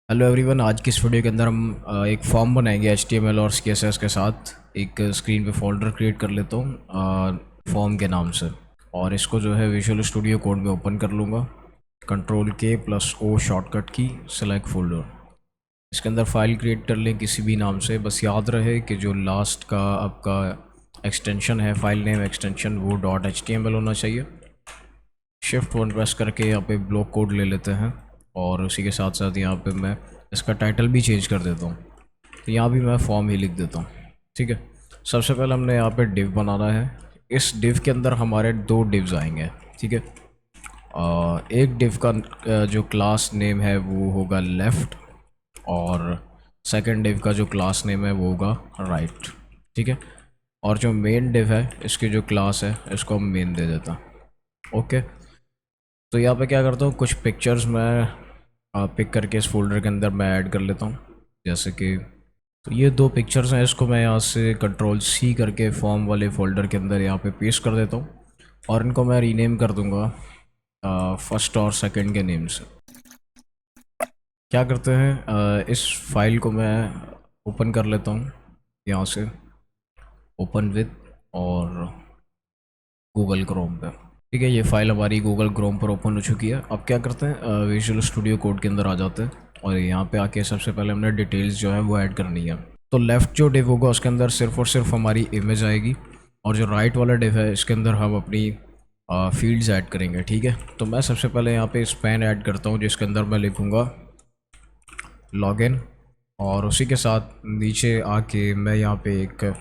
Hello everyone. आज की इस वीडियो के अंदर हम एक फॉर्म बनाएंगे HTML और CSS के साथ। एक स्क्रीन पे फोल्डर क्रिएट कर लेता हूँ फॉर्म के नाम से, और इसको जो है विजुअल स्टूडियो कोड में ओपन कर लूँगा। Ctrl+K+O शॉर्टकट की, सेलेक्ट फोल्डर। इसके अंदर फाइल क्रिएट कर लें किसी भी नाम से। बस याद रहे कि जो लास्ट का आपका एक्सटेंशन है, फाइल नेम एक्सटेंशन, वो .html होना चाहिए। Shift 1 प्रेस करके यहाँ पे ब्लॉक कोड ले लेते हैं, और उसी के साथ साथ यहाँ पे मैं इसका टाइटल भी चेंज कर देता हूँ। तो यहाँ भी मैं फॉर्म ही लिख देता हूँ। ठीक है। सबसे पहले हमने यहाँ पे डिव बनाना है। इस डिव के अंदर हमारे दो डिव्स आएंगे। ठीक है। एक डिव का जो क्लास नेम है वो होगा लेफ़्ट, और सेकंड डिव का जो क्लास नेम है वो होगा राइट। ठीक है। और जो मेन डिव है, इसकी जो क्लास है, इसको हम मेन दे देता हूँ। ओके। तो यहाँ पे क्या करता हूँ, कुछ पिक्चर्स मैं पिक करके इस फोल्डर के अंदर मैं ऐड कर लेता हूँ। जैसे कि तो ये दो पिक्चर्स हैं, इसको मैं यहाँ से Ctrl+C करके फॉर्म वाले फोल्डर के अंदर यहाँ पे पेस्ट कर देता हूँ, और इनको मैं रीनेम कर दूँगा फर्स्ट और सेकंड के नेम से। क्या करते हैं, इस फाइल को मैं ओपन कर लेता हूँ यहाँ से, ओपन विद, और गूगल क्रोम पे। ठीक है, ये फाइल हमारी गूगल क्रोम पर ओपन हो चुकी है। अब क्या करते हैं, विजुअल स्टूडियो कोड के अंदर आ जाते हैं, और यहाँ पे आके सबसे पहले हमने डिटेल्स जो है वो ऐड करनी है। तो लेफ़्ट जो डिव होगा उसके अंदर सिर्फ और सिर्फ हमारी इमेज आएगी, और जो राइट वाला डिव है इसके अंदर हम अपनी फील्ड्स ऐड करेंगे। ठीक है। तो मैं सबसे पहले यहाँ पे स्पैन ऐड करता हूँ, जिसके अंदर मैं लिखूँगा लॉगिन, और उसी के साथ नीचे आके मैं यहाँ पे एक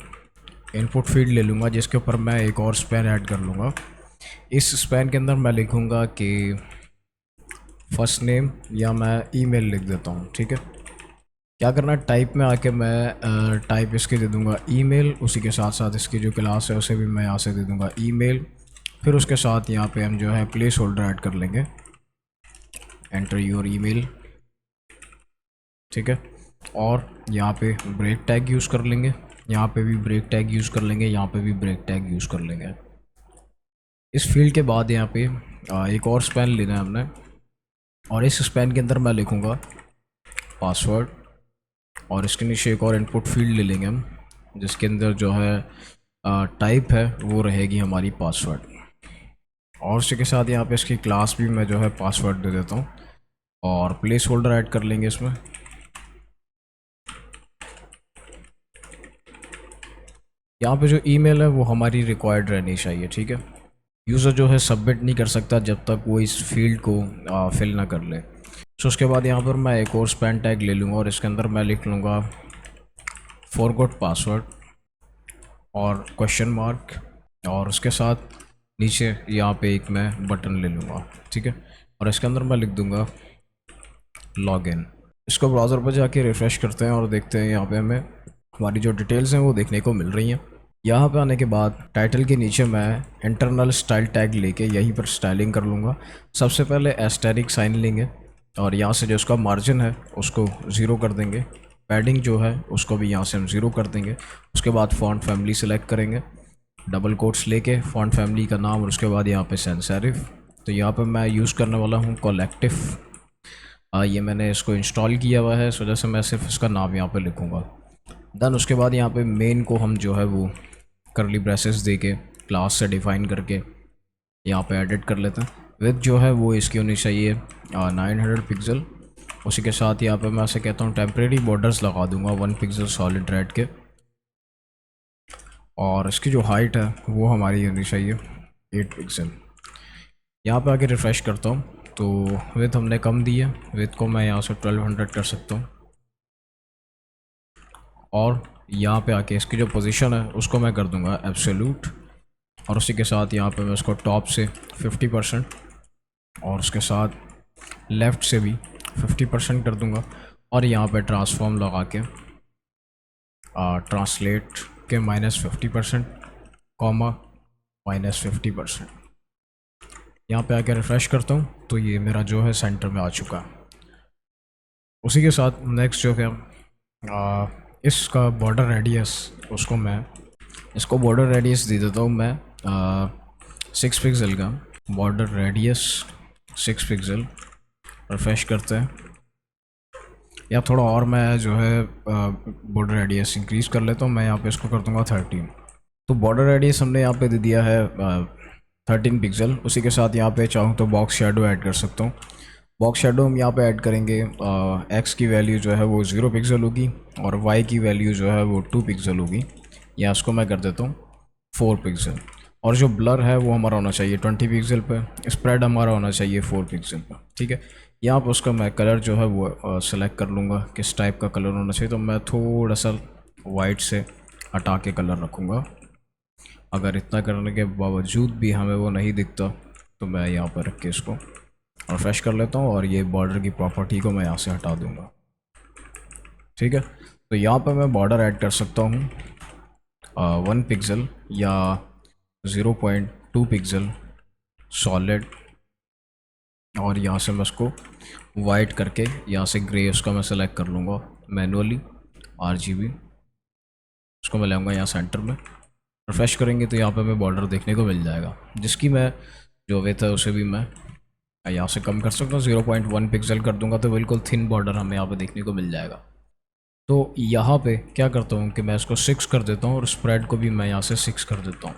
इनपुट फील्ड ले लूँगा, जिसके ऊपर मैं एक और स्पैन ऐड कर लूँगा। इस स्पैन के अंदर मैं लिखूँगा कि फर्स्ट नेम, या मैं ईमेल लिख देता हूँ। ठीक है। क्या करना, टाइप में आके मैं टाइप इसकी दे दूँगा ईमेल, उसी के साथ साथ इसकी जो क्लास है उसे भी मैं यहाँ से दे दूँगा ईमेल। फिर उसके साथ यहाँ पे हम जो है प्लेस होल्डर ऐड कर लेंगे, एंटर योर ईमेल। ठीक है। और यहाँ पे ब्रेक टैग यूज़ कर लेंगे, यहाँ पे भी ब्रेक टैग यूज़ कर लेंगे, यहाँ पे भी ब्रेक टैग यूज़ कर लेंगे। इस फील्ड के बाद यहाँ पे एक और स्पैन लेना है हमने, और इस स्पैन के अंदर मैं लिखूँगा पासवर्ड, और इसके नीचे एक और इनपुट फील्ड ले लेंगे हम, जिसके अंदर जो है टाइप है वो रहेगी हमारी पासवर्ड। और उसी के साथ यहाँ पे इसकी क्लास भी मैं जो है पासवर्ड दे देता हूँ, और प्लेस होल्डर ऐड कर लेंगे इसमें। यहाँ पे जो ईमेल है वो हमारी रिक्वायर्ड रहनी चाहिए। ठीक है। यूज़र जो है सबमिट नहीं कर सकता जब तक वो इस फील्ड को फिल ना कर ले। सो उसके बाद यहाँ पर मैं एक और स्पैन टैग ले लूँगा, और इसके अंदर मैं लिख लूँगा फॉरगॉट पासवर्ड और क्वेश्चन मार्क, और उसके साथ नीचे यहाँ पे एक मैं बटन ले लूँगा। ठीक है। और इसके अंदर मैं लिख दूँगा लॉगिन। इसको ब्राउज़र पर जाके रिफ़्रेश करते हैं और देखते हैं यहाँ पे हमें हमारी जो डिटेल्स हैं वो देखने को मिल रही हैं। यहाँ पे आने के बाद टाइटल के नीचे मैं इंटरनल स्टाइल टैग लेके यहीं पर स्टाइलिंग कर लूँगा। सबसे पहले एस्टेरिक साइन लेंगे, और यहाँ से जो उसका मार्जिन है उसको ज़ीरो कर देंगे। पैडिंग जो है उसको भी यहाँ से हम ज़ीरो कर देंगे। उसके बाद फ़ॉन्ट फैमिली सेलेक्ट करेंगे, डबल कोट्स लेके फ़ॉन्ट फैमिली का नाम, और उसके बाद यहाँ पे सैंस सेरिफ। तो यहाँ पे मैं यूज़ करने वाला हूँ कोलेक्टिव। ये मैंने इसको इंस्टॉल किया हुआ है, इस वजह से मैं सिर्फ इसका नाम यहाँ पे लिखूँगा। देन उसके बाद यहाँ पे मेन को हम जो है वो करली ब्रेसेस दे के क्लास से डिफ़ाइन करके यहाँ पे एडिट कर लेते हैं। विड्थ जो है वो इसकी होनी चाहिए 900 पिक्सल। उसी के साथ यहाँ पे मैं ऐसे कहता हूँ टेम्परेरी बॉर्डर्स लगा दूंगा 1 पिक्सल सॉलिड रेड के, और इसकी जो हाइट है वो हमारी होनी चाहिए 8 पिक्सल। यहाँ पे आके रिफ़्रेश करता हूँ तो विड्थ हमने कम दी है, विड्थ को मैं यहाँ से 1200 कर सकता हूँ। और यहाँ पे आके इसकी जो पोजीशन है उसको मैं कर दूंगा एब्सोल्यूट, और उसी के साथ यहाँ पे मैं उसको टॉप से 50%, और उसके साथ लेफ़्ट से भी 50% कर दूंगा, और यहाँ पे ट्रांसफॉर्म लगा के ट्रांसलेट के -50%, कॉमा -50%। यहाँ पे आके रिफ़्रेश करता हूँ तो ये मेरा जो है सेंटर में आ चुका है। उसी के साथ नेक्स्ट जो है इसका बॉर्डर रेडियस, उसको मैं इसको बॉर्डर रेडियस दे देता हूँ मैं 6 पिक्सल का। Border radius 6 pixel. रिफ्रेश करते हैं या थोड़ा और मैं जो है बॉर्डर रेडियस इंक्रीज़ कर लेता हूँ। मैं यहाँ पे इसको कर दूँगा 13। तो बॉर्डर रेडियस हमने यहाँ पे दे दिया है 13 पिक्सल। उसी के साथ यहाँ पे चाहूँ तो बॉक्स शेडो ऐड कर सकता हूँ। बॉक्स शेडो हम यहाँ पे ऐड करेंगे, एक्स की वैल्यू जो है वो 0 पिक्सल होगी और वाई की वैल्यू जो है वो 2 पिक्सल होगी। या इसको मैं कर देता हूँ 4 पिक्सल। और जो ब्लर है वो हमारा होना चाहिए 20 पिक्सल पे, स्प्रेड हमारा होना चाहिए 4 पिक्सल पर, ठीक है। यहाँ पर उसका मैं कलर जो है वो सेलेक्ट कर लूँगा, किस टाइप का कलर होना चाहिए। तो मैं थोड़ा सा वाइट से हटा के कलर रखूँगा। अगर इतना करने के बावजूद भी हमें वो नहीं दिखता तो मैं यहाँ पर रख के इसको रिफ्रेश कर लेता हूँ और ये बॉर्डर की प्रॉपर्टी को मैं यहाँ से हटा दूँगा, ठीक है। तो यहाँ पर मैं बॉर्डर ऐड कर सकता हूँ 1 पिक्सल या 0.2 पिक्सल सॉलिड, और यहाँ से मैं उसको वाइट करके यहाँ से ग्रे उसका मैं सेलेक्ट कर लूँगा मैनुअली, RGB उसको मैं लाऊंगा यहाँ सेंटर में। रिफ्रेश करेंगे तो यहाँ पे हमें बॉर्डर देखने को मिल जाएगा, जिसकी मैं जो विड्थ है उसे भी मैं यहाँ से कम कर सकता हूँ, 0.1 पिक्सल कर दूंगा तो बिल्कुल थिन बॉर्डर हमें यहाँ पे देखने को मिल जाएगा। तो यहाँ पे क्या करता हूँ कि मैं इसको 6 कर देता हूँ और स्प्रेड को भी मैं यहाँ से 6 कर देता हूँ,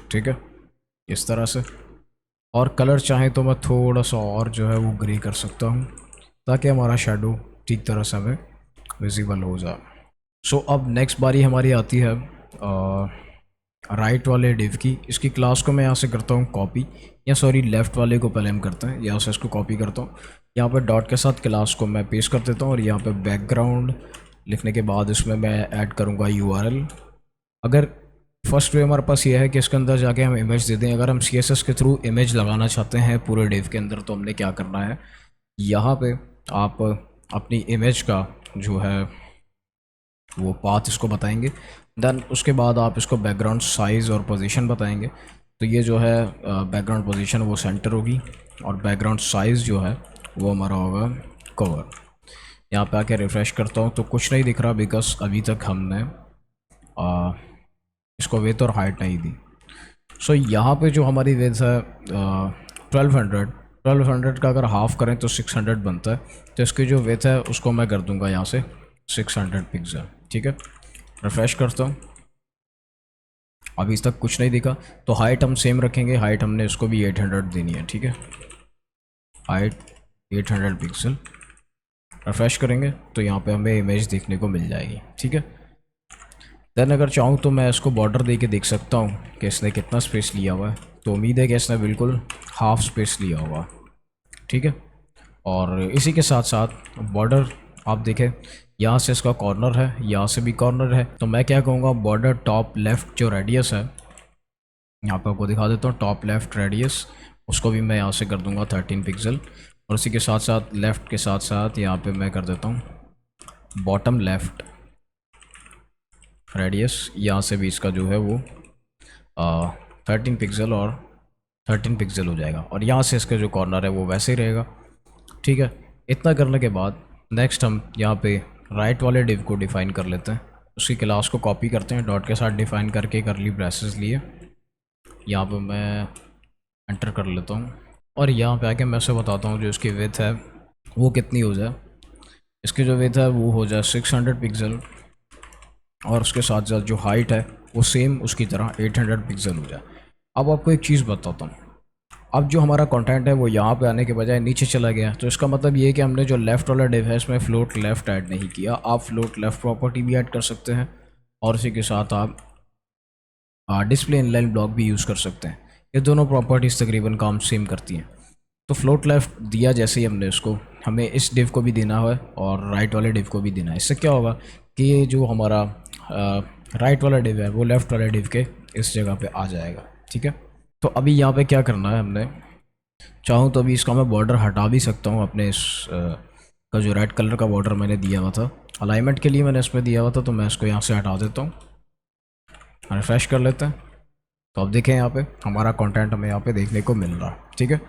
ठीक है, इस तरह से। और कलर चाहे तो मैं थोड़ा सा और जो है वो ग्रे कर सकता हूँ ताकि हमारा शेडो ठीक तरह से हमें विजिबल हो जाए। सो अब नेक्स्ट बारी हमारी आती है राइट वाले डिव की। इसकी क्लास को मैं यहाँ से करता हूँ कॉपी, या सॉरी लेफ़्ट वाले को पहले हम करते हैं, यहाँ से इसको कॉपी करता हूँ। यहाँ पर डॉट के साथ क्लास को मैं पेस्ट कर देता हूँ और यहाँ पे बैकग्राउंड लिखने के बाद इसमें मैं ऐड करूँगा URL। अगर फर्स्ट वे हमारे पास ये है कि इसके अंदर जाके हम इमेज दे दें। अगर हम CSS के थ्रू इमेज लगाना चाहते हैं पूरे डिव के अंदर तो हमने क्या करना है, यहाँ पे आप अपनी इमेज का जो है वो पाथ इसको बताएंगे, देन उसके बाद आप इसको बैकग्राउंड साइज़ और पोजीशन बताएंगे। तो ये जो है बैकग्राउंड पोजीशन वो सेंटर होगी और बैकग्राउंड साइज़ जो है वो हमारा होगा कवर। यहाँ पे आके रिफ़्रेश करता हूँ तो कुछ नहीं दिख रहा बिकॉज अभी तक हमने इसको विड्थ और हाइट नहीं दी। सो यहाँ पे जो हमारी विड्थ है 1200 का अगर हाफ़ करें तो 600 बनता है। तो इसकी जो विड्थ है उसको मैं कर दूँगा यहाँ से 600 पिक्सल, ठीक है। रिफ्रेश करता हूँ, अभी तक कुछ नहीं दिखा। तो हाइट हम सेम रखेंगे, हाइट हमने इसको भी 800 देनी है, ठीक है, हाइट 800 पिक्सल। रिफ्रेश करेंगे तो यहाँ पे हमें इमेज देखने को मिल जाएगी, ठीक है। देन अगर चाहूँ तो मैं इसको बॉर्डर दे के देख सकता हूँ कि इसने कितना स्पेस लिया हुआ है। तो उम्मीद है कि इसने बिल्कुल हाफ स्पेस लिया होगा, ठीक है। और इसी के साथ साथ बॉर्डर आप देखें, यहाँ से इसका कॉर्नर है, यहाँ से भी कॉर्नर है। तो मैं क्या कहूँगा, बॉर्डर टॉप लेफ़्ट जो रेडियस है, यहाँ पे आपको दिखा देता हूँ, टॉप लेफ़्ट रेडियस उसको भी मैं यहाँ से कर दूँगा 13 पिक्सल। और इसी के साथ साथ लेफ़्ट के साथ साथ यहाँ पे मैं कर देता हूँ बॉटम लेफ़्ट रेडियस, यहाँ से भी इसका जो है वो 13 पिक्सल और 13 पिक्सल हो जाएगा। और यहाँ से इसका जो कॉर्नर है वो वैसे ही रहेगा, ठीक है। इतना करने के बाद नेक्स्ट हम यहाँ पे राइट वाले डिव को डिफ़ाइन कर लेते हैं। उसकी क्लास को कॉपी करते हैं, डॉट के साथ डिफ़ाइन करके करली ब्रेसेस लिए यहाँ पे मैं एंटर कर लेता हूँ और यहाँ पे आके मैं से बताता हूँ जो इसकी विड्थ है वो कितनी हो जाए। इसकी जो विड्थ है वो हो जाए 600 पिक्सल और उसके साथ साथ जो हाइट है वो सेम उसकी तरह 800 पिक्सल हो जाए। अब आपको एक चीज़ बताता हूँ, अब जो हमारा कंटेंट है वो यहाँ पे आने के बजाय नीचे चला गया, तो इसका मतलब ये है कि हमने जो लेफ़्ट वाला डिव है इसमें फ्लोट लेफ़्ट ऐड नहीं किया। आप फ्लोट लेफ़्ट प्रॉपर्टी भी ऐड कर सकते हैं और इसी के साथ आप डिस्प्ले इनलाइन ब्लॉक भी यूज़ कर सकते हैं। ये दोनों प्रॉपर्टीज़ तकरीबन काम सेम करती हैं। तो फ्लोट लेफ़्ट दिया जैसे ही हमने इसको, हमें इस डिव को भी देना है और राइट वाले डिव को भी देना है। इससे क्या होगा कि ये जो हमारा राइट वाला डिव है वो लेफ़्ट वाले डिव के इस जगह पे आ जाएगा, ठीक है। तो अभी यहाँ पे क्या करना है, हमने चाहूँ तो अभी इसका मैं बॉर्डर हटा भी सकता हूँ अपने इस का जो रेड कलर का बॉर्डर मैंने दिया हुआ था अलाइनमेंट के लिए मैंने इसमें दिया हुआ था, तो मैं इसको यहाँ से हटा देता हूँ, रिफ्रेश कर लेते हैं। तो अब देखें यहाँ पे हमारा कंटेंट हमें यहाँ पे देखने को मिल रहा है, ठीक है।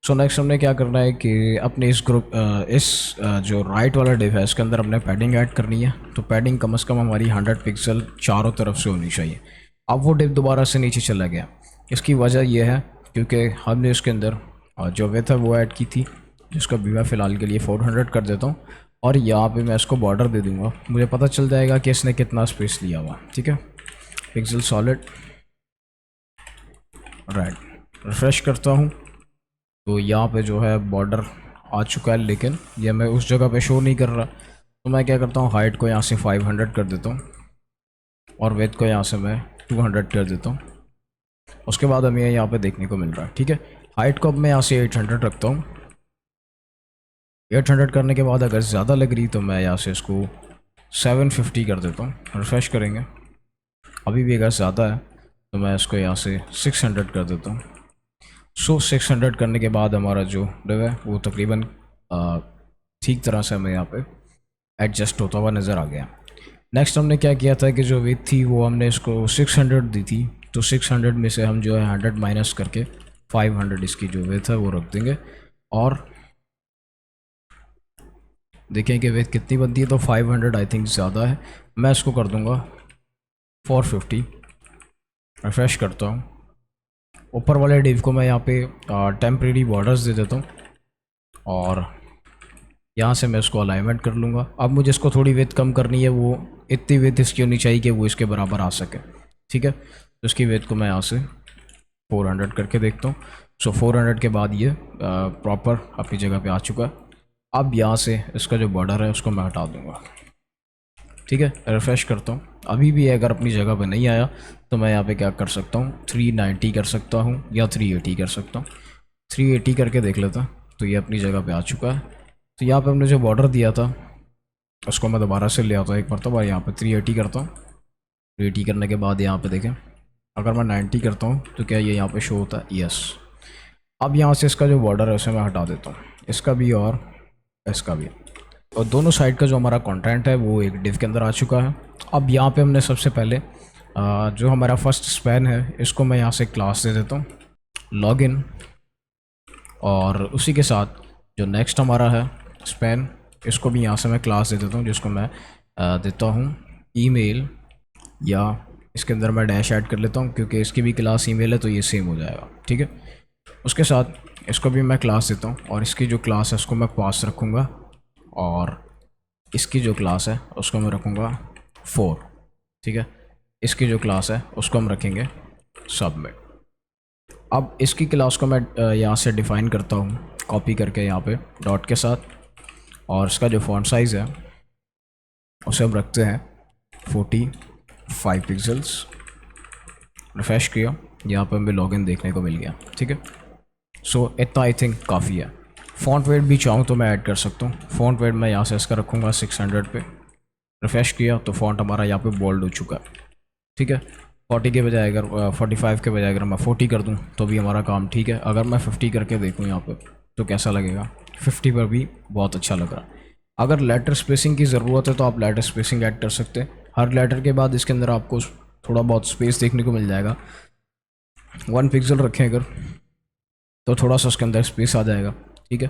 सो नेक्स्ट हमने क्या करना है कि अपने इस ग्रुप जो राइट वाला डिव है इसके अंदर हमने पैडिंग ऐड करनी है। तो पैडिंग कम से कम हमारी 100 पिक्सल चारों तरफ से होनी चाहिए। अब वो डिव दोबारा से नीचे चला गया, इसकी वजह यह है क्योंकि हमने इसके अंदर जो विड्थ है वो ऐड की थी जिसका भी मैं फ़िलहाल के लिए 400 कर देता हूँ। और यहाँ पे मैं इसको बॉर्डर दे दूँगा, मुझे पता चल जाएगा कि इसने कितना स्पेस लिया हुआ। ठीक है, पिक्सल सॉलिड राइट, रिफ्रेश करता हूँ तो यहाँ पे जो है बॉर्डर आ चुका है, लेकिन ये मैं उस जगह पे शो नहीं कर रहा। तो मैं क्या करता हूँ, हाइट को यहाँ से 500 कर देता हूँ और विड्थ को यहाँ से मैं 200 कर देता हूँ। उसके बाद हमें यहाँ पे देखने को मिल रहा है। ठीक है, हाइट को अब मैं यहाँ से 800 रखता हूँ। 800 करने के बाद अगर ज़्यादा लग रही तो मैं यहाँ से इसको 750 कर देता हूँ। रिफ्रेश करेंगे, अभी भी अगर ज़्यादा है तो मैं इसको यहाँ से 600 कर देता हूँ। 600 करने के बाद हमारा जो डिव है वो तकरीबन ठीक तरह से हमें यहाँ पे एडजस्ट होता हुआ नज़र आ गया। नेक्स्ट हमने क्या किया था कि जो विड्थ थी वो हमने इसको 600 दी थी, तो 600 में से हम जो है 100 माइनस करके 500 इसकी जो विड्थ है वो रख देंगे। और देखें कि विड्थ कितनी बनती है, तो 500 आई थिंक ज़्यादा है, मैं इसको कर दूँगा 450। रिफ्रेश करता हूँ, ऊपर वाले डिव को मैं यहाँ पे टेम्प्रेरी बॉर्डर्स दे देता हूँ और यहाँ से मैं इसको अलाइनमेंट कर लूँगा। अब मुझे इसको थोड़ी विड्थ कम करनी है, वो इतनी विड्थ इसकी होनी चाहिए कि वो इसके बराबर आ सके। ठीक है, तो इसकी विड्थ को मैं यहाँ से 400 करके देखता हूँ। सो 400 के बाद ये प्रॉपर अपनी जगह पे आ चुका है। अब यहाँ से इसका जो बॉर्डर है उसको मैं हटा दूँगा। ठीक है, रिफ्रेश करता हूँ, अभी भी अगर अपनी जगह पे नहीं आया तो मैं यहाँ पे क्या कर सकता हूँ, 390 कर सकता हूँ या 380 कर सकता हूँ। 380 करके देख लेता हूँ, तो ये अपनी जगह पे आ चुका है। तो यहाँ पे हमने जो बॉर्डर दिया था उसको मैं दोबारा से ले आता हूँ एक मरतबा, यहाँ पे 380 करता हूँ। 380 करने के बाद यहाँ पे देखें, अगर मैं 90 करता हूँ तो क्या ये यहाँ पे शो होता है, यस। अब यहाँ से इसका जो बॉर्डर है उसे मैं हटा देता हूँ, इसका भी और इसका भी, और दोनों साइड का जो हमारा कंटेंट है वो एक डिव के अंदर आ चुका है। अब यहाँ पे हमने सबसे पहले जो हमारा फर्स्ट स्पैन है इसको मैं यहाँ से क्लास दे देता हूँ, लॉगिन, और उसी के साथ जो नेक्स्ट हमारा है स्पैन, इसको भी यहाँ से मैं क्लास दे देता हूँ, जिसको मैं देता हूँ ईमेल, या इसके अंदर मैं डैश ऐड कर लेता हूँ क्योंकि इसकी भी क्लास ईमेल है तो ये सेम हो जाएगा। ठीक है, उसके साथ इसको भी मैं क्लास देता हूँ और इसकी जो क्लास है उसको मैं पास रखूँगा और इसकी जो क्लास है उसको मैं रखूँगा 4। ठीक है, इसकी जो क्लास है उसको हम रखेंगे सबमिट। अब इसकी क्लास को मैं यहाँ से डिफ़ाइन करता हूँ कॉपी करके यहाँ पे डॉट के साथ, और इसका जो फॉन्ट साइज़ है उसे हम रखते हैं 45 पिक्सल्स। रिफ्रेश किया, यहाँ पर हमें लॉगिन देखने को मिल गया। ठीक है, सो इतना आई थिंक काफ़ी है। फ़ॉन्ट वेट भी चाहूँ तो मैं ऐड कर सकता हूँ, फ़ॉन्ट वेट मैं यहाँ से इसका रखूँगा 600 पे। रिफ्रेश किया तो फ़ॉन्ट हमारा यहाँ पे बोल्ड हो चुका है। ठीक है, 40 के बजाय अगर 45 के बजाय अगर मैं 40 कर दूँ तो भी हमारा काम ठीक है। अगर मैं 50 करके देखूँ यहाँ पे तो कैसा लगेगा, 50 पर भी बहुत अच्छा लग रहा है। अगर लेटर स्पेसिंग की ज़रूरत है तो आप लेटर स्पेसिंग ऐड कर सकते हैं, हर लेटर के बाद इसके अंदर आपको थोड़ा बहुत स्पेस देखने को मिल जाएगा। 1 पिक्सल रखें अगर तो थोड़ा सा उसके अंदर स्पेस आ जाएगा। ठीक है,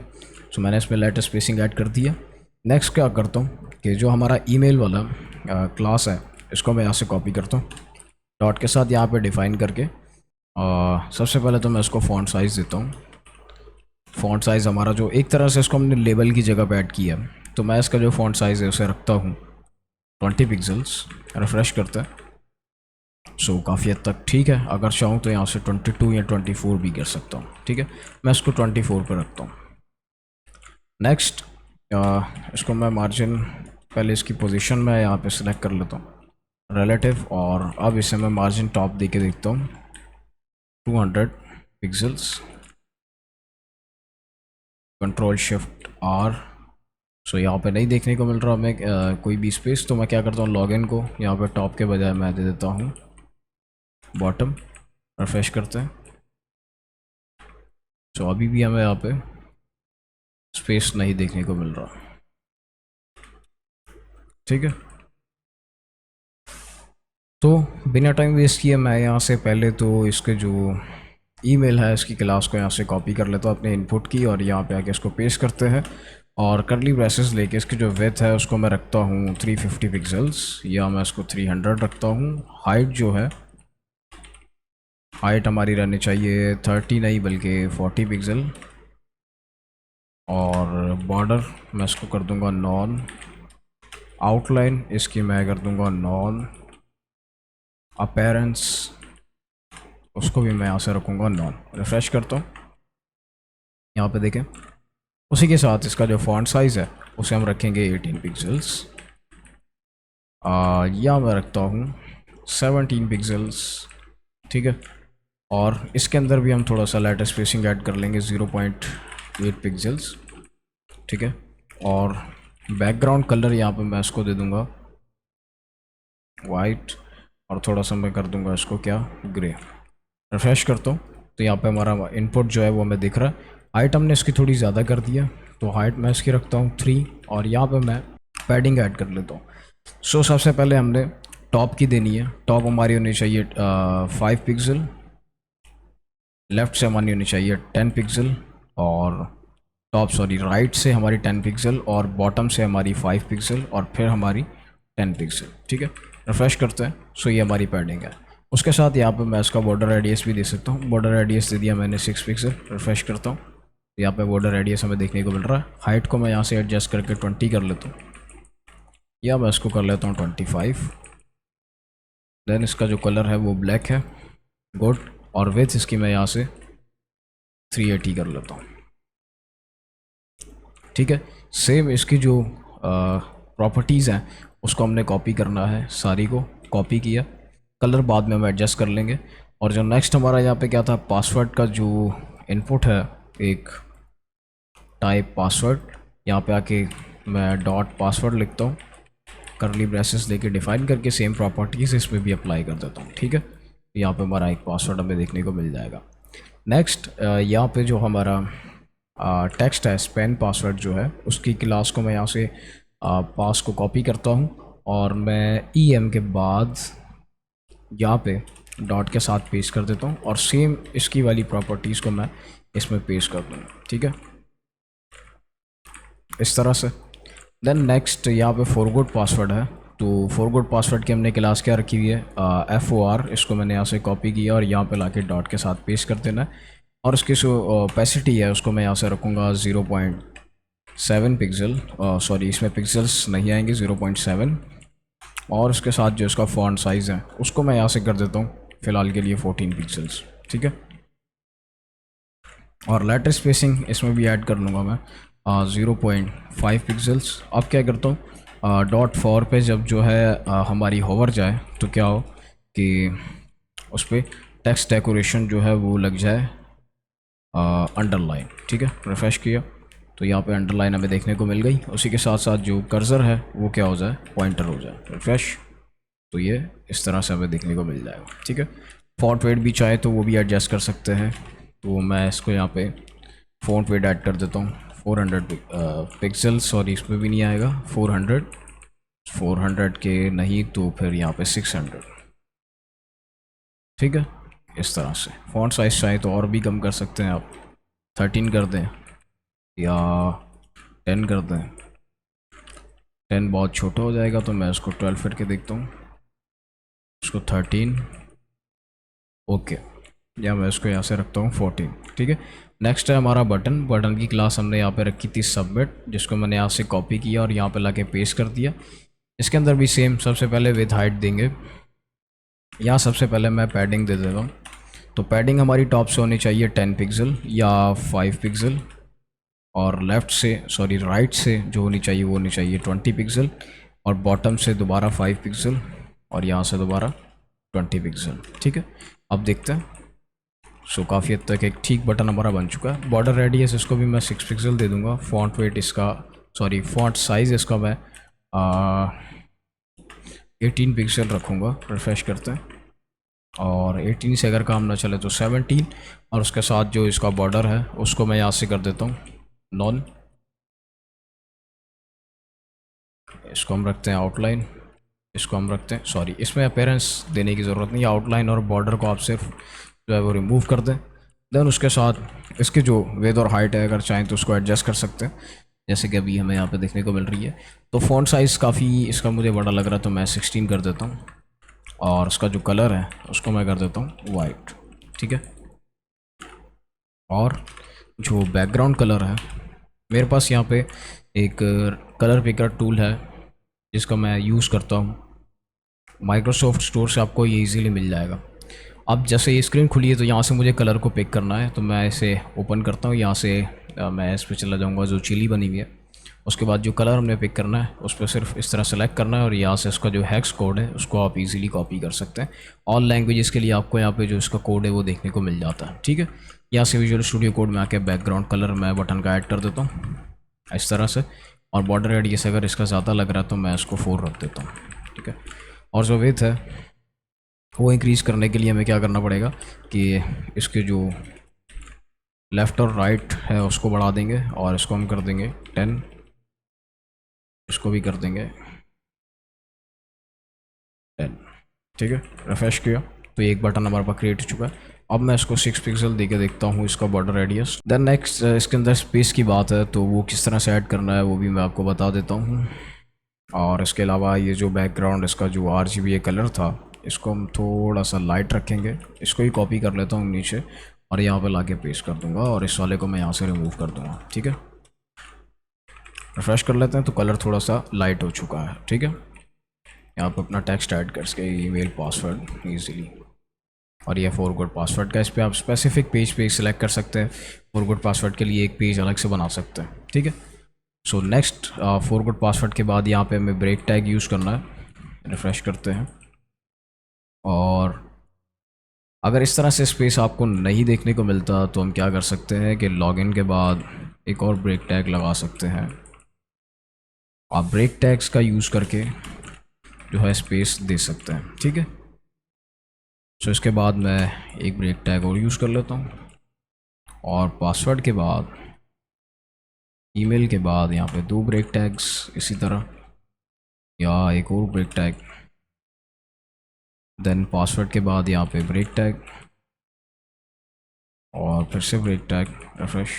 सो मैंने इसमें लेटर स्पेसिंग ऐड कर दिया। नेक्स्ट क्या करता हूँ कि जो हमारा ईमेल वाला क्लास है इसको मैं यहाँ से कॉपी करता हूँ डॉट के साथ यहाँ पे डिफ़ाइन करके। सबसे पहले तो मैं इसको फ़ॉन्ट साइज़ देता हूँ। फ़ॉन्ट साइज़ हमारा जो एक तरह से इसको हमने लेबल की जगह पे ऐड किया है, तो मैं इसका जो फ़ॉन्ट साइज़ है उसे रखता हूँ 20 पिक्सल्स। रिफ्रेश करता है, सो काफ़ी हद तक ठीक है। अगर चाहूँ तो यहाँ से 22 या 24 भी कर सकता हूँ। ठीक है, मैं इसको 24 पर रखता हूँ। नेक्स्ट इसको मैं मार्जिन, पहले इसकी पोजीशन में यहाँ पे सिलेक्ट कर लेता हूँ रिलेटिव, और अब इसे मैं मार्जिन टॉप दे के देखता हूँ 200 पिक्सल्स। कंट्रोल शिफ्ट आर, सो यहाँ पे नहीं देखने को मिल रहा हमें कोई भी स्पेस, तो मैं क्या करता हूँ लॉगिन को यहाँ पे टॉप के बजाय मैं दे देता हूँ बॉटम। रिफ्रेश करते हैं, सो अभी भी हमें यहाँ पे स्पेस नहीं देखने को मिल रहा। ठीक है, तो बिना टाइम वेस्ट किए मैं यहाँ से पहले तो इसके जो ईमेल है इसकी क्लास को यहाँ से कॉपी कर लेता हूँ अपने इनपुट की, और यहाँ पे आके इसको पेस्ट करते हैं और करली ब्रेसेस लेके इसकी जो विड्थ है उसको मैं रखता हूँ 350 पिक्सल्स, या मैं इसको 300 रखता हूँ। हाइट जो है, हाइट हमारी रहनी चाहिए 30 नहीं बल्कि 40 पिक्सल। और बॉर्डर मैं इसको कर दूंगा नॉन, आउटलाइन इसकी मैं कर दूंगा नॉन, अपीयरेंस उसको भी मैं यहाँ से रखूँगा नॉन। रिफ़्रेश करता हूँ, यहाँ पे देखें। उसी के साथ इसका जो फॉन्ट साइज़ है उसे हम रखेंगे 18 पिक्सल्स, या मैं रखता हूँ 17 पिक्सल्स, ठीक है। और इसके अंदर भी हम थोड़ा सा लेटर स्पेसिंग ऐड कर लेंगे 0.8 पिक्सल्स, ठीक है। और बैकग्राउंड कलर यहाँ पे मैं इसको दे दूँगा वाइट, और थोड़ा सा मैं कर दूँगा इसको क्या, ग्रे। रिफ्रेश करता हूँ तो यहाँ पे हमारा इनपुट जो है वो हमें दिख रहा है। हाइट हमने इसकी थोड़ी ज़्यादा कर दिया, तो हाइट मैं इसकी रखता हूँ 3, और यहाँ पे मैं पैडिंग ऐड कर लेता हूँ। सो सबसे पहले हमने टॉप की देनी है। टॉप हमारी होनी चाहिए 5 पिक्सल, लेफ़्ट से हमारी होनी चाहिए 10 पिक्सल, और राइट से हमारी 10 पिक्सल, और बॉटम से हमारी 5 पिक्सल, और फिर हमारी 10 पिक्सल, ठीक है। रिफ्रेश करते हैं। सो ये हमारी पैडिंग है। उसके साथ यहाँ पे मैं इसका बॉर्डर रेडियस भी दे सकता हूँ। बॉर्डर रेडियस दे दिया मैंने 6 पिक्सल। रिफ्रेश करता हूँ, यहाँ पे बॉर्डर रेडियस हमें देखने को मिल रहा है। हाइट को मैं यहाँ से एडजस्ट करके 20 कर लेता हूँ, या मैं इसको कर लेता हूँ 25। देन इसका जो कलर है वो ब्लैक है, गुड। और विड्थ इसकी मैं यहाँ से 380 कर लेता हूँ, ठीक है। सेम इसकी जो प्रॉपर्टीज़ हैं उसको हमने कॉपी करना है, सारी को कॉपी किया। कलर बाद में हम एडजस्ट कर लेंगे। और जो नेक्स्ट हमारा यहाँ पे क्या था, पासवर्ड का जो इनपुट है, एक टाइप पासवर्ड, यहाँ पे आके मैं डॉट पासवर्ड लिखता हूँ, करली ब्रेसेस देके डिफाइन करके सेम प्रॉपर्टीज़ इसमें भी अप्लाई कर देता हूँ, ठीक है। यहाँ पे हमारा एक पासवर्ड हमें देखने को मिल जाएगा। नेक्स्ट यहाँ पे जो हमारा टेक्स्ट है, स्पेन पासवर्ड जो है, उसकी क्लास को मैं यहाँ से पास को कॉपी करता हूँ, और मैं EM के बाद यहाँ पे डॉट के साथ पेस्ट कर देता हूँ, और सेम इसकी वाली प्रॉपर्टीज़ को मैं इसमें पेस्ट कर दूँगा, ठीक है, इस तरह से। देन नेक्स्ट यहाँ पे फॉरगॉट पासवर्ड है, तो फॉरगॉट पासवर्ड की हमने क्लास क्या रखी हुई है, FOR। इसको मैंने यहाँ से कॉपी किया और यहाँ पे लाके डॉट के साथ पेस्ट कर देना है। और उसकी जो ओपेसिटी है उसको मैं यहाँ से रखूँगा 0.7 पिक्सल, सॉरी इसमें पिक्सल्स नहीं आएंगे, 0.7। और उसके साथ जो इसका फॉन्ट साइज़ है उसको मैं यहाँ से कर देता हूँ फ़िलहाल के लिए 14 पिक्सल्स, ठीक है। और लेटर स्पेसिंग इसमें भी ऐड कर लूँगा मैं 0.5 पिक्सल्स। अब क्या करता हूँ, .4 पे जब जो है हमारी होवर जाए तो क्या हो कि उस पर टेक्स्ट डेकोरेशन जो है वो लग जाए अंडरलाइन, ठीक है। रिफ्रेश किया तो यहाँ पे अंडरलाइन हमें देखने को मिल गई। उसी के साथ साथ जो कर्सर है वो क्या हो जाए, पॉइंटर हो जाए। रिफ्रेश तो ये इस तरह से हमें देखने को मिल जाएगा, ठीक है। फॉन्ट वेट भी चाहे तो वो भी एडजस्ट कर सकते हैं, तो मैं इसको यहाँ पे फॉन्ट वेट ऐड कर देता हूँ 400 पिक्सल, सॉरी इसमें भी नहीं आएगा 400 के नहीं तो फिर यहाँ पे 600, ठीक है। इस तरह से फॉन्ट साइज चाहे तो और भी कम कर सकते हैं आप, 13 कर दें या 10 कर दें। 10 बहुत छोटा हो जाएगा तो मैं उसको 12 करके देखता हूँ, उसको 13, ओके, या मैं इसको यहाँ से रखता हूँ 14, ठीक है। नेक्स्ट है हमारा बटन। बटन की क्लास हमने यहाँ पे रखी थी सबमिट, जिसको मैंने यहाँ से कॉपी किया और यहाँ पे लाके पेस्ट कर दिया। इसके अंदर भी सेम, सबसे पहले विथ हाइट देंगे। यहाँ सबसे पहले मैं पैडिंग दे देता हूँ, तो पैडिंग हमारी टॉप से होनी चाहिए 10 पिक्सल या 5 पिक्सल, और लेफ़्ट से सॉरी राइट से जो होनी चाहिए वो होनी चाहिए 20 पिक्सल, और बॉटम से दोबारा 5 पिक्सल, और यहाँ से दोबारा 20 पिक्सल, ठीक है। अब देखते हैं। सो काफ़ी हद तक एक ठीक बटन हमारा बन चुका है। बॉर्डर रेडियस इसको भी मैं 6 पिक्सल दे दूंगा। फॉन्ट वेट इसका सॉरी फॉन्ट साइज़ इसका मैं 18 पिक्सल रखूँगा। रिफ्रेश करते हैं, और 18 से अगर काम ना चले तो 17, और उसके साथ जो इसका बॉर्डर है उसको मैं यहाँ से कर देता हूँ नॉन। इसको हम रखते हैं आउटलाइन, इसको हम रखते हैं सॉरी इसमें अपीयरेंस देने की ज़रूरत नहीं, आउटलाइन और बॉर्डर को आप सिर्फ जो है वो रिमूव कर दें। देन उसके साथ इसकी जो विड्थ और हाइट है अगर चाहें तो उसको एडजस्ट कर सकते हैं, जैसे कि अभी हमें यहाँ पे देखने को मिल रही है। तो फ़ॉन्ट साइज़ काफ़ी इसका मुझे बड़ा लग रहा है तो मैं 16 कर देता हूँ, और उसका जो कलर है उसको मैं कर देता हूँ वाइट, ठीक है। और जो बैकग्राउंड कलर है मेरे पास यहाँ पे एक कलर पिकर टूल है जिसका मैं यूज़ करता हूँ। माइक्रोसॉफ्ट स्टोर से आपको ये इजीली मिल जाएगा। अब जैसे ये स्क्रीन खुली है तो यहाँ से मुझे कलर को पिक करना है, तो मैं इसे ओपन करता हूँ। यहाँ से मैं इस पर चला जाऊँगा जो चिली बनी हुई है। उसके बाद जो कलर हमने पिक करना है उस पर सिर्फ इस तरह सेलेक्ट करना है और यहाँ से इसका जो हेक्स कोड है उसको आप इजीली कॉपी कर सकते हैं। ऑल लैंग्वेजेस के लिए आपको यहाँ पे जो इसका कोड है वो देखने को मिल जाता है। ठीक है, यहाँ से विजुअल स्टूडियो कोड में आके बैकग्राउंड कलर मैं बटन का ऐड कर देता हूँ इस तरह से, और बॉर्डर रेडियस अगर इसका ज़्यादा लग रहा है तो मैं इसको 4 रख देता हूँ। ठीक है, और जो विड्थ है वो इंक्रीज़ करने के लिए हमें क्या करना पड़ेगा कि इसके जो लेफ़्ट और राइट है उसको बढ़ा देंगे और इसको हम कर देंगे 10, इसको भी कर देंगे 10। ठीक है, रिफ्रेश किया तो एक बटन हमारे पास क्रिएट हो चुका है। अब मैं इसको 6 पिक्सल दे के देखता हूँ इसका बॉर्डर रेडियस। देन नेक्स्ट इसके अंदर स्पेस की बात है तो वो किस तरह से ऐड करना है वो भी मैं आपको बता देता हूँ। और इसके अलावा ये जो बैकग्राउंड इसका जो RGB कलर था इसको हम थोड़ा सा लाइट रखेंगे। इसको ही कॉपी कर लेता हूँ नीचे और यहाँ पे लाके पेस्ट कर दूँगा और इस वाले को मैं यहाँ से रिमूव कर दूँगा। ठीक है, रिफ्रेश कर लेते हैं तो कलर थोड़ा सा लाइट हो चुका है। ठीक है, यहाँ पर अपना टेक्स्ट ऐड कर सके, ईमेल पासवर्ड ईजीली, और ये फॉरगॉट पासवर्ड का इस पर आप स्पेसिफिक पेज पे सिलेक्ट कर सकते हैं। फॉरगॉट पासवर्ड के लिए एक पेज अलग से बना सकते हैं। ठीक है, सो नेक्स्ट फॉरगॉट पासवर्ड के बाद यहाँ पे हमें ब्रेक टैग यूज़ करना है। रिफ्रेश करते हैं और अगर इस तरह से स्पेस आपको नहीं देखने को मिलता तो हम क्या कर सकते हैं कि लॉगिन के बाद एक और ब्रेक टैग लगा सकते हैं। आप ब्रेक टैग्स का यूज़ करके जो है स्पेस दे सकते हैं। ठीक है, सो इसके बाद मैं एक ब्रेक टैग और यूज़ कर लेता हूँ और पासवर्ड के बाद ईमेल के बाद यहाँ पे 2 ब्रेक टैग्स इसी तरह, या एक और ब्रेक टैग, देन पासवर्ड के बाद यहाँ पे ब्रेक टैग और फिर से ब्रेक टैग, रिफ्रेश,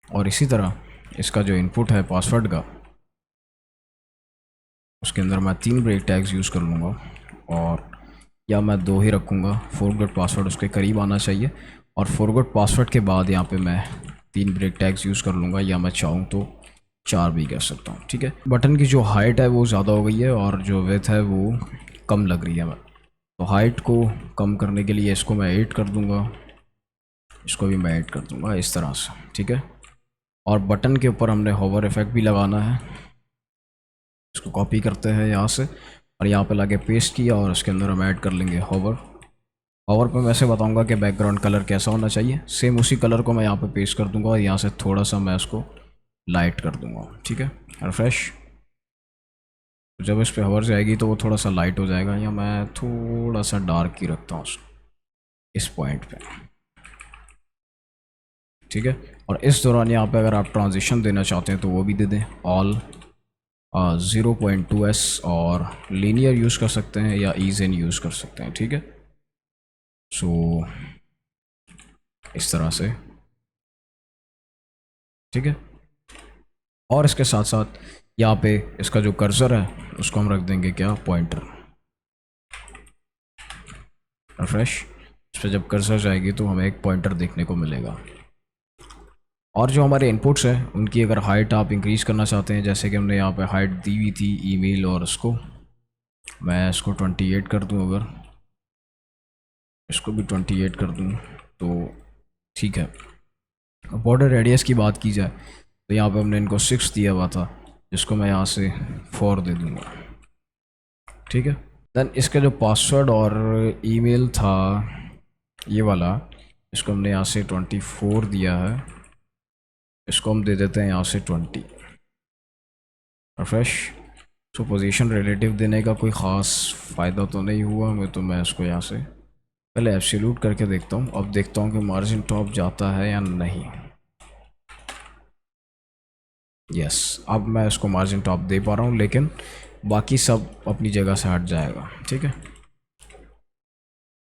और इसी तरह इसका जो इनपुट है पासवर्ड का उसके अंदर मैं 3 ब्रेक टैग्स यूज़ कर लूँगा, और या मैं 2 ही रखूँगा। फॉरगॉट पासवर्ड उसके करीब आना चाहिए और फॉरगॉट पासवर्ड के बाद यहाँ पे मैं 3 ब्रेक टैग्स यूज़ कर लूँगा, या मैं चाहूँ तो 4 भी कर सकता हूँ। ठीक है, बटन की जो हाइट है वो ज़्यादा हो गई है और जो विड्थ है वो कम लग रही है। मैं तो हाइट को कम करने के लिए इसको मैं 8 कर दूँगा, इसको भी मैं 8 कर दूँगा इस तरह से। ठीक है, और बटन के ऊपर हमने होवर इफेक्ट भी लगाना है। इसको कॉपी करते हैं यहाँ से और यहाँ पे लाके पेस्ट किया और उसके अंदर हम ऐड कर लेंगे होवर। होवर पे मैं ऐसे बताऊँगा कि बैकग्राउंड कलर कैसा होना चाहिए। सेम उसी कलर को मैं यहाँ पे पेस्ट कर दूँगा और यहाँ से थोड़ा सा मैं इसको लाइट कर दूँगा। ठीक है, रिफ्रेश, जब इस पर होवर जाएगी तो वो थोड़ा सा लाइट हो जाएगा, या मैं थोड़ा सा डार्क ही रखता हूँ इस पॉइंट पे। ठीक है, और इस दौरान यहाँ पे अगर आप ट्रांजिशन देना चाहते हैं तो वो भी दे दें, ऑल 0.2s, और लीनियर यूज़ कर सकते हैं या ईज इन यूज़ कर सकते हैं। ठीक है, सो इस तरह से। ठीक है, और इसके साथ साथ यहाँ पे इसका जो कर्सर है उसको हम रख देंगे क्या, पॉइंटर। रिफ्रेश, इस पर जब कर्सर जाएगी तो हमें एक पॉइंटर देखने को मिलेगा। और जो हमारे इनपुट्स हैं उनकी अगर हाइट आप इंक्रीज़ करना चाहते हैं, जैसे कि हमने यहाँ पे हाइट दी हुई थी ईमेल, और उसको मैं इसको 28 कर दूँ, अगर इसको भी 28 कर दूँ तो ठीक है। बॉर्डर रेडियस की बात की जाए तो यहाँ पे हमने इनको 6 दिया हुआ था, जिसको मैं यहाँ से 4 दे दूँगा। ठीक है, देन इसका जो पासवर्ड और ईमेल था ये वाला, इसको हमने यहाँ से 24 दिया है, इसको हम दे देते हैं यहाँ से 20। रिफ्रेश, सो पोजीशन रिलेटिव देने का कोई ख़ास फ़ायदा तो नहीं हुआ हमें, तो मैं इसको यहाँ से पहले एब्सोल्यूट करके देखता हूँ। अब देखता हूँ कि मार्जिन टॉप जाता है या नहीं। यस, अब मैं इसको मार्जिन टॉप दे पा रहा हूँ, लेकिन बाकी सब अपनी जगह से हट जाएगा। ठीक है,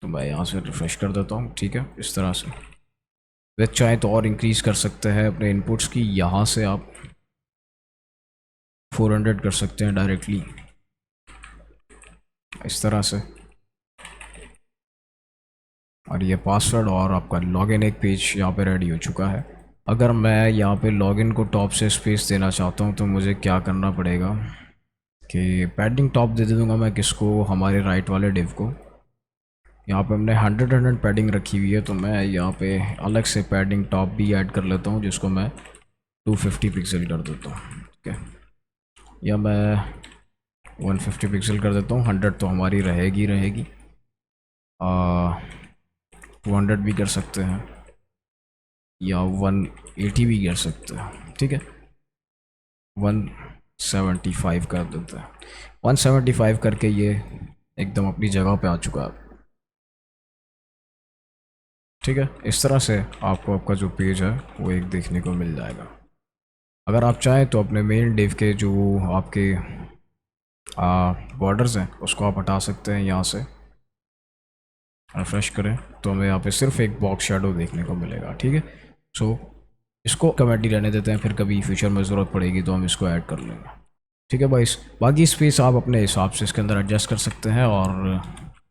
तो मैं यहाँ से रिफ्रेश कर देता हूँ। ठीक है, इस तरह से वे चाहे तो और इंक्रीज़ कर सकते हैं अपने इनपुट्स की। यहाँ से आप 400 कर सकते हैं डायरेक्टली इस तरह से। और ये पासवर्ड और आपका लॉगिन एक पेज यहाँ पे रेडी हो चुका है। अगर मैं यहाँ पे लॉगिन को टॉप से स्पेस देना चाहता हूँ तो मुझे क्या करना पड़ेगा कि पैडिंग टॉप दे दूँगा मैं किसको, हमारे राइट वाले डिव को। यहाँ पे हमने 100 पैडिंग रखी हुई है, तो मैं यहाँ पे अलग से पैडिंग टॉप भी ऐड कर लेता हूँ जिसको मैं 250 पिक्सल कर देता हूँ। ठीक है, या मैं 150 पिक्सल कर देता हूँ। 100 तो हमारी रहेगी रहेगी, 200 भी कर सकते हैं या 180 भी कर सकते हैं। ठीक है, 175 कर देते हैं। 175 करके ये एकदम अपनी जगह पे आ चुका है। ठीक है, इस तरह से आपको आपका जो पेज है वो एक देखने को मिल जाएगा। अगर आप चाहें तो अपने मेन डिव के जो आपके बॉर्डर्स हैं उसको आप हटा सकते हैं। यहाँ से रिफ्रेश करें तो हमें यहाँ पे सिर्फ एक बॉक्स शेडो देखने को मिलेगा। ठीक है, सो इसको कमेंट ही रहने देते हैं, फिर कभी फ्यूचर में ज़रूरत पड़ेगी तो हम इसको ऐड कर लेंगे। ठीक है भाई, बाकी स्पेस आप अपने हिसाब से इसके अंदर एडजस्ट कर सकते हैं। और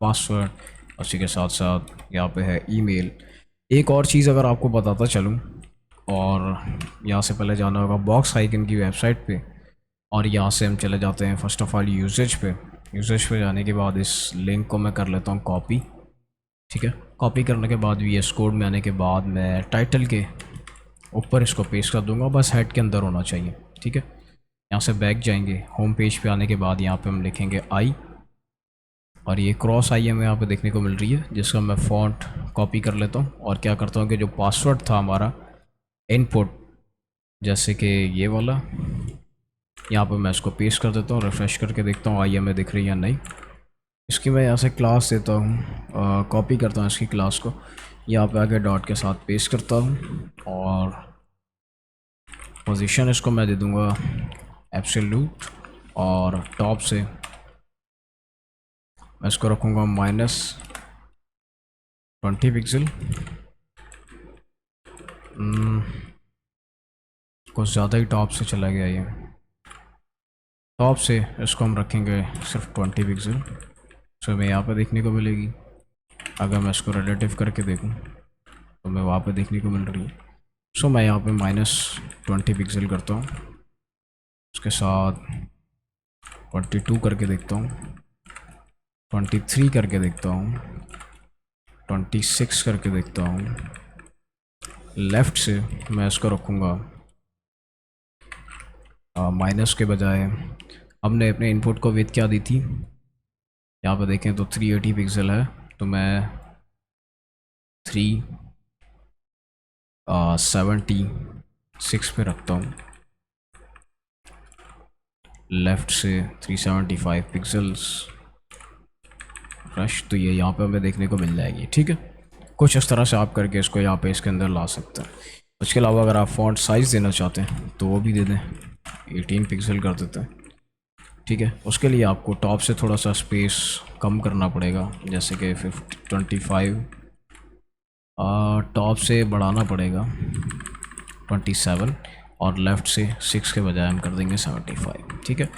पासवर्ड, उसी के साथ साथ यहाँ पे है ईमेल। एक और चीज़ अगर आपको बताता चलूँ, और यहाँ से पहले जाना होगा बॉक्स आइकन की वेबसाइट पे, और यहाँ से हम चले जाते हैं फर्स्ट ऑफ ऑल यूजेज पे। यूजेज पे जाने के बाद इस लिंक को मैं कर लेता हूँ कॉपी। ठीक है, कॉपी करने के बाद VS कोड में आने के बाद मैं टाइटल के ऊपर इसको पेस्ट कर दूंगा, बस हेड के अंदर होना चाहिए। ठीक है, यहाँ से बैक जाएंगे, होम पेज पे आने के बाद यहाँ पे हम लिखेंगे आई, और ये क्रॉस आई हमें यहाँ पे देखने को मिल रही है, जिसका मैं फ़ॉन्ट कॉपी कर लेता हूँ और क्या करता हूँ कि जो पासवर्ड था हमारा इनपुट, जैसे कि ये वाला, यहाँ पे मैं इसको पेस्ट कर देता हूँ। रिफ्रेश करके देखता हूँ आई हमें दिख रही है या नहीं। इसकी मैं यहाँ से क्लास देता हूँ, कॉपी करता हूँ इसकी क्लास को, यहाँ पे आके डॉट के साथ पेस्ट करता हूँ, और पोजीशन इसको मैं दे दूँगा एब्सोल्यूट, और टॉप से मैं इसको रखूँगा -20 पिक्सल। कुछ ज़्यादा ही टॉप से चला गया ये। टॉप से इसको हम रखेंगे सिर्फ 20 पिक्सल, सो हमें यहाँ पर देखने को मिलेगी। अगर मैं इसको रिलेटिव करके देखूँ तो मैं वहाँ पे देखने को मिल रही है। सो मैं यहाँ पे -20 पिक्सल करता हूँ, उसके साथ 22 करके देखता हूँ, 23 करके देखता हूँ, 26 करके देखता हूँ। लेफ़्ट से मैं इसको रखूँगा माइनस के बजाय, हमने अपने इनपुट को विड्थ क्या दी थी, यहाँ पे देखें तो 380 पिक्सल है, तो मैं 376 पे रखता हूँ। लेफ़्ट से 375 पिक्सल्स रश, तो ये यहाँ पे हमें देखने को मिल जाएगी। ठीक है, कुछ इस तरह से आप करके इसको यहाँ पे इसके अंदर ला सकते हैं। उसके अलावा अगर आप फ़ॉन्ट साइज़ देना चाहते हैं तो वो भी दे दें, 18 पिक्सल कर देते हैं। ठीक है, उसके लिए आपको टॉप से थोड़ा सा स्पेस कम करना पड़ेगा, जैसे कि 25, टॉप से बढ़ाना पड़ेगा 27, और लेफ़्ट से 6 के बजाय हम कर देंगे 75। ठीक है,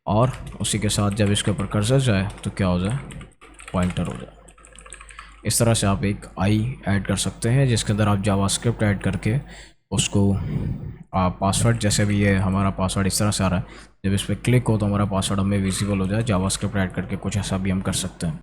और उसी के साथ जब इसके ऊपर कर्सर जाए तो क्या हो जाए, पॉइंटर हो जाए। इस तरह से आप एक आई ऐड कर सकते हैं, जिसके अंदर आप जावास्क्रिप्ट ऐड करके उसको आप पासवर्ड, जैसे भी ये हमारा पासवर्ड इस तरह से आ रहा है, जब इस पर क्लिक हो तो हमारा पासवर्ड हमें विजिबल हो जाए। जावास्क्रिप्ट ऐड करके कुछ ऐसा भी हम कर सकते हैं।